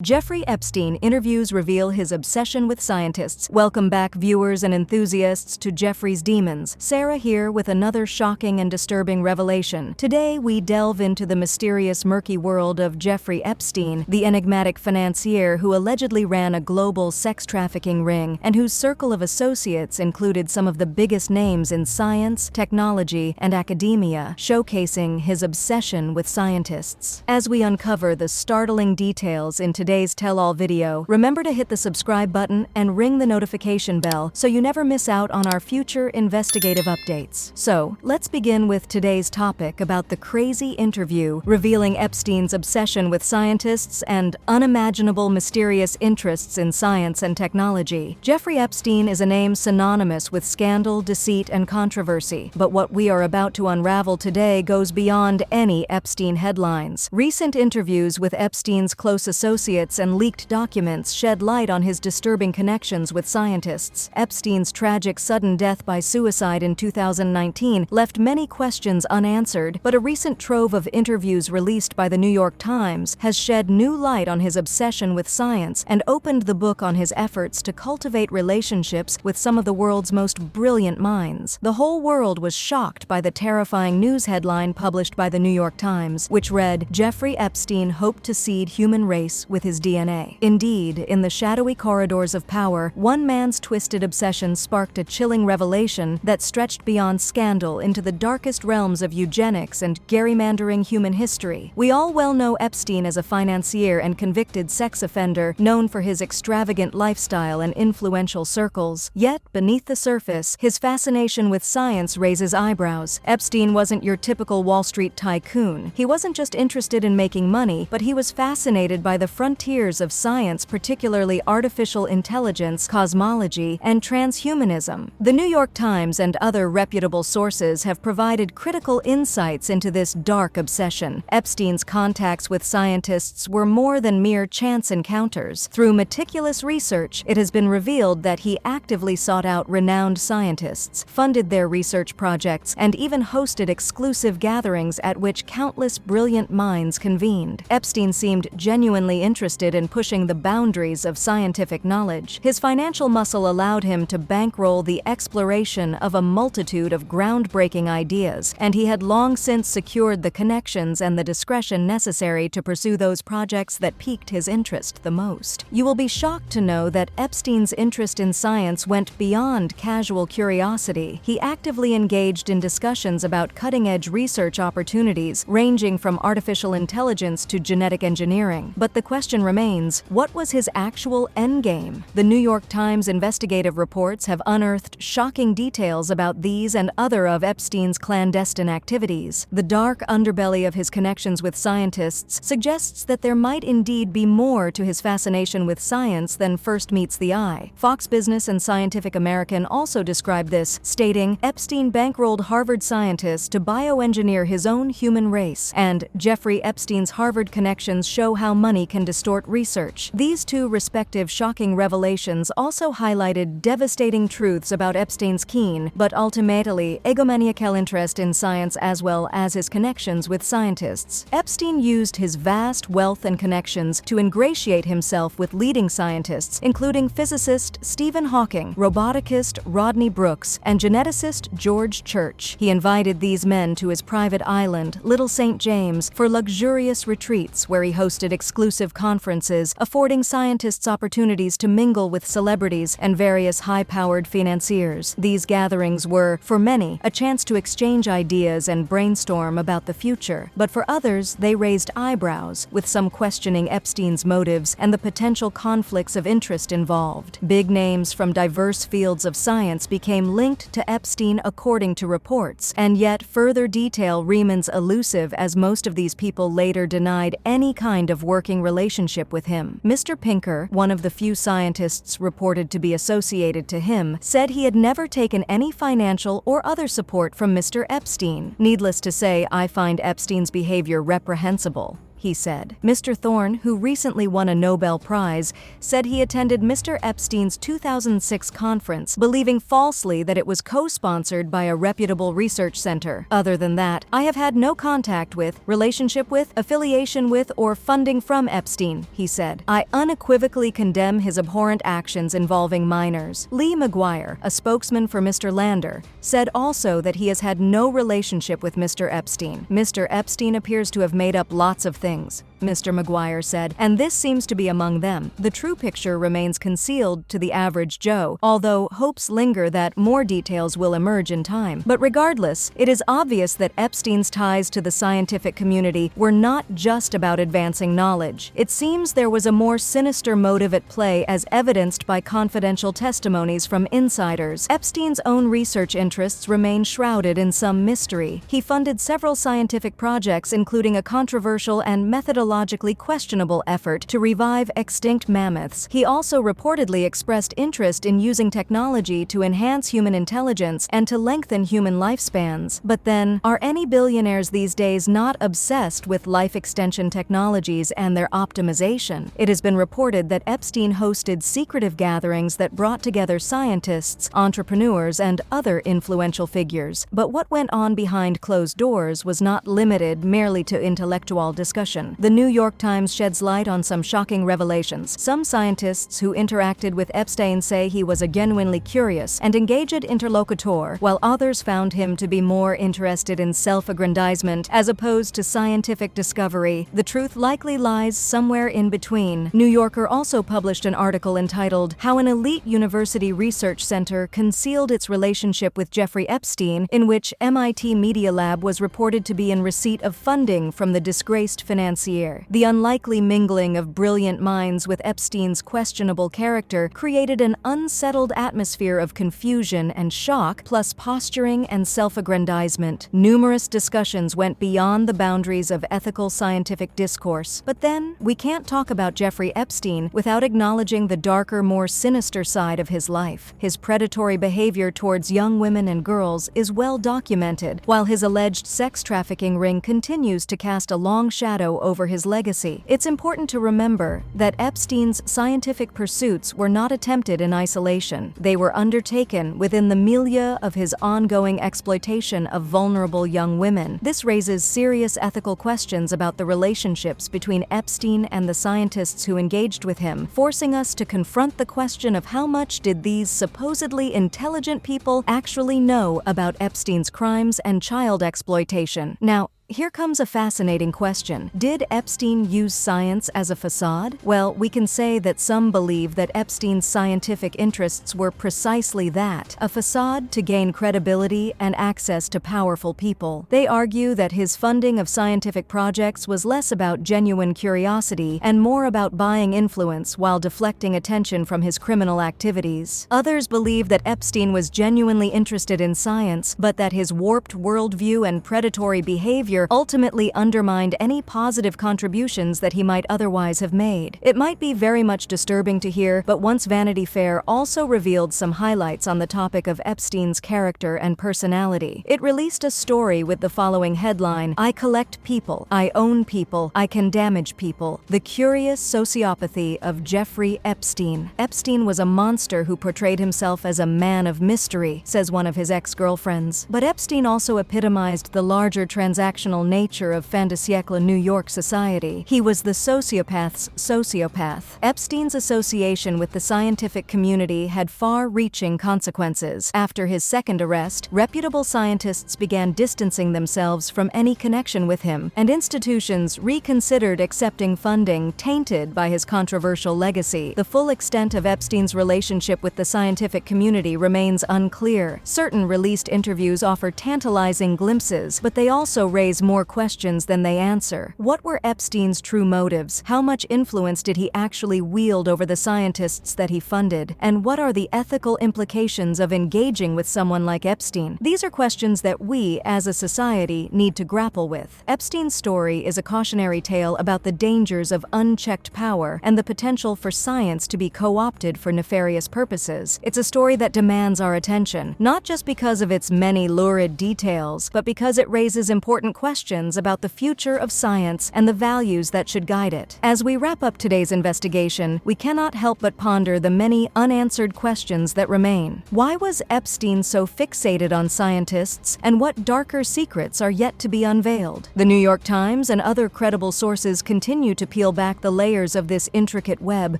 Jeffrey Epstein interviews reveal his obsession with scientists. Welcome back, viewers and enthusiasts, to Jeffrey's Demons. Sarah here with another shocking and disturbing revelation. Today, we delve into the mysterious, murky world of Jeffrey Epstein, the enigmatic financier who allegedly ran a global sex trafficking ring and whose circle of associates included some of the biggest names in science, technology, and academia, showcasing his obsession with scientists. As we uncover the startling details in today's tell-all video, remember to hit the subscribe button and ring the notification bell so you never miss out on our future investigative updates. So, let's begin with today's topic about the crazy interview revealing Epstein's obsession with scientists and unimaginable mysterious interests in science and technology. Jeffrey Epstein is a name synonymous with scandal, deceit, and controversy, but what we are about to unravel today goes beyond any Epstein headlines. Recent interviews with Epstein's close associates and leaked documents shed light on his disturbing connections with scientists. Epstein's tragic sudden death by suicide in 2019 left many questions unanswered, but a recent trove of interviews released by the New York Times has shed new light on his obsession with science and opened the book on his efforts to cultivate relationships with some of the world's most brilliant minds. The whole world was shocked by the terrifying news headline published by the New York Times, which read, "Jeffrey Epstein hoped to seed human race with his DNA." Indeed, in the shadowy corridors of power, one man's twisted obsession sparked a chilling revelation that stretched beyond scandal into the darkest realms of eugenics and gerrymandering human history. We all well know Epstein as a financier and convicted sex offender known for his extravagant lifestyle and influential circles. Yet, beneath the surface, his fascination with science raises eyebrows. Epstein wasn't your typical Wall Street tycoon. He wasn't just interested in making money, but he was fascinated by the frontiers of science, particularly artificial intelligence, cosmology, and transhumanism. The New York Times and other reputable sources have provided critical insights into this dark obsession. Epstein's contacts with scientists were more than mere chance encounters. Through meticulous research, it has been revealed that he actively sought out renowned scientists, funded their research projects, and even hosted exclusive gatherings at which countless brilliant minds convened. Epstein seemed genuinely interested in pushing the boundaries of scientific knowledge. His financial muscle allowed him to bankroll the exploration of a multitude of groundbreaking ideas, and he had long since secured the connections and the discretion necessary to pursue those projects that piqued his interest the most. You will be shocked to know that Epstein's interest in science went beyond casual curiosity. He actively engaged in discussions about cutting-edge research opportunities, ranging from artificial intelligence to genetic engineering. But the question remains, what was his actual endgame? The New York Times investigative reports have unearthed shocking details about these and other of Epstein's clandestine activities. The dark underbelly of his connections with scientists suggests that there might indeed be more to his fascination with science than first meets the eye. Fox Business and Scientific American also described this, stating, "Epstein bankrolled Harvard scientists to bioengineer his own human race," and Jeffrey Epstein's Harvard connections show how money can distort research. These two respective shocking revelations also highlighted devastating truths about Epstein's keen, but ultimately egomaniacal interest in science as well as his connections with scientists. Epstein used his vast wealth and connections to ingratiate himself with leading scientists, including physicist Stephen Hawking, roboticist Rodney Brooks, and geneticist George Church. He invited these men to his private island, Little St. James, for luxurious retreats where he hosted exclusive conferences, affording scientists opportunities to mingle with celebrities and various high-powered financiers. These gatherings were, for many, a chance to exchange ideas and brainstorm about the future. But for others, they raised eyebrows, with some questioning Epstein's motives and the potential conflicts of interest involved. Big names from diverse fields of science became linked to Epstein according to reports, and yet further detail remains elusive as most of these people later denied any kind of working relationship with him. Mr. Pinker, one of the few scientists reported to be associated to him, said he had never taken any financial or other support from Mr. Epstein. Needless to say, I find Epstein's behavior reprehensible. he said. Mr. Thorne, who recently won a Nobel Prize, said he attended Mr. Epstein's 2006 conference, believing falsely that it was co-sponsored by a reputable research center. Other than that, I have had no contact with, relationship with, affiliation with, or funding from Epstein, he said. I unequivocally condemn his abhorrent actions involving minors. Lee McGuire, a spokesman for Mr. Lander, said also that he has had no relationship with Mr. Epstein. Mr. Epstein appears to have made up lots of things, Mr. McGuire said, and this seems to be among them. The true picture remains concealed to the average Joe, although hopes linger that more details will emerge in time. But regardless, it is obvious that Epstein's ties to the scientific community were not just about advancing knowledge. It seems there was a more sinister motive at play, as evidenced by confidential testimonies from insiders. Epstein's own research interests remain shrouded in some mystery. He funded several scientific projects, including a controversial and methodologically questionable effort to revive extinct mammoths. He also reportedly expressed interest in using technology to enhance human intelligence and to lengthen human lifespans. But then, are any billionaires these days not obsessed with life extension technologies and their optimization? It has been reported that Epstein hosted secretive gatherings that brought together scientists, entrepreneurs, and other influential figures. But what went on behind closed doors was not limited merely to intellectual discussion. The New York Times sheds light on some shocking revelations. Some scientists who interacted with Epstein say he was a genuinely curious and engaged interlocutor, while others found him to be more interested in self-aggrandizement as opposed to scientific discovery. The truth likely lies somewhere in between. New Yorker also published an article entitled "How an Elite University Research Center Concealed Its Relationship with Jeffrey Epstein," in which MIT Media Lab was reported to be in receipt of funding from the disgraced financier. The unlikely mingling of brilliant minds with Epstein's questionable character created an unsettled atmosphere of confusion and shock, plus posturing and self-aggrandizement. Numerous discussions went beyond the boundaries of ethical scientific discourse. But then, we can't talk about Jeffrey Epstein without acknowledging the darker, more sinister side of his life. His predatory behavior towards young women and girls is well documented, while his alleged sex trafficking ring continues to cast a long shadow over his legacy. It's important to remember that Epstein's scientific pursuits were not attempted in isolation. They were undertaken within the milieu of his ongoing exploitation of vulnerable young women. This raises serious ethical questions about the relationships between Epstein and the scientists who engaged with him, forcing us to confront the question of how much did these supposedly intelligent people actually know about Epstein's crimes and child exploitation. Now, here comes a fascinating question. Did Epstein use science as a facade? Well, we can say that some believe that Epstein's scientific interests were precisely that, a facade to gain credibility and access to powerful people. They argue that his funding of scientific projects was less about genuine curiosity and more about buying influence while deflecting attention from his criminal activities. Others believe that Epstein was genuinely interested in science, but that his warped worldview and predatory behavior ultimately undermined any positive contributions that he might otherwise have made. It might be very much disturbing to hear, but once Vanity Fair also revealed some highlights on the topic of Epstein's character and personality. It released a story with the following headline: "I collect people, I own people, I can damage people. The curious sociopathy of Jeffrey Epstein." Epstein was a monster who portrayed himself as a man of mystery, says one of his ex-girlfriends. But Epstein also epitomized the larger transactional nature of fin de siècle New York society. He was the sociopath's sociopath. Epstein's association with the scientific community had far-reaching consequences. After his second arrest, reputable scientists began distancing themselves from any connection with him, and institutions reconsidered accepting funding tainted by his controversial legacy. The full extent of Epstein's relationship with the scientific community remains unclear. Certain released interviews offer tantalizing glimpses, but they also raise more questions than they answer. What were Epstein's true motives? How much influence did he actually wield over the scientists that he funded? And what are the ethical implications of engaging with someone like Epstein? These are questions that we, as a society, need to grapple with. Epstein's story is a cautionary tale about the dangers of unchecked power and the potential for science to be co-opted for nefarious purposes. It's a story that demands our attention, not just because of its many lurid details, but because it raises important questions questions about the future of science and the values that should guide it. As we wrap up today's investigation, we cannot help but ponder the many unanswered questions that remain. Why was Epstein so fixated on scientists, and what darker secrets are yet to be unveiled? The New York Times and other credible sources continue to peel back the layers of this intricate web,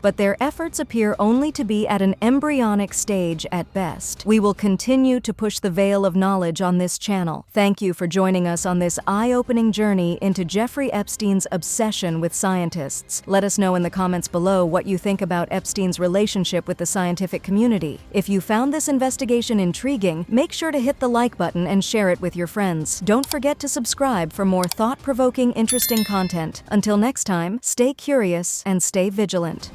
but their efforts appear only to be at an embryonic stage at best. We will continue to push the veil of knowledge on this channel. Thank you for joining us on this eye-opening journey into Jeffrey Epstein's obsession with scientists. Let us know in the comments below what you think about Epstein's relationship with the scientific community. If you found this investigation intriguing, make sure to hit the like button and share it with your friends. Don't forget to subscribe for more thought-provoking, interesting content. Until next time, stay curious and stay vigilant.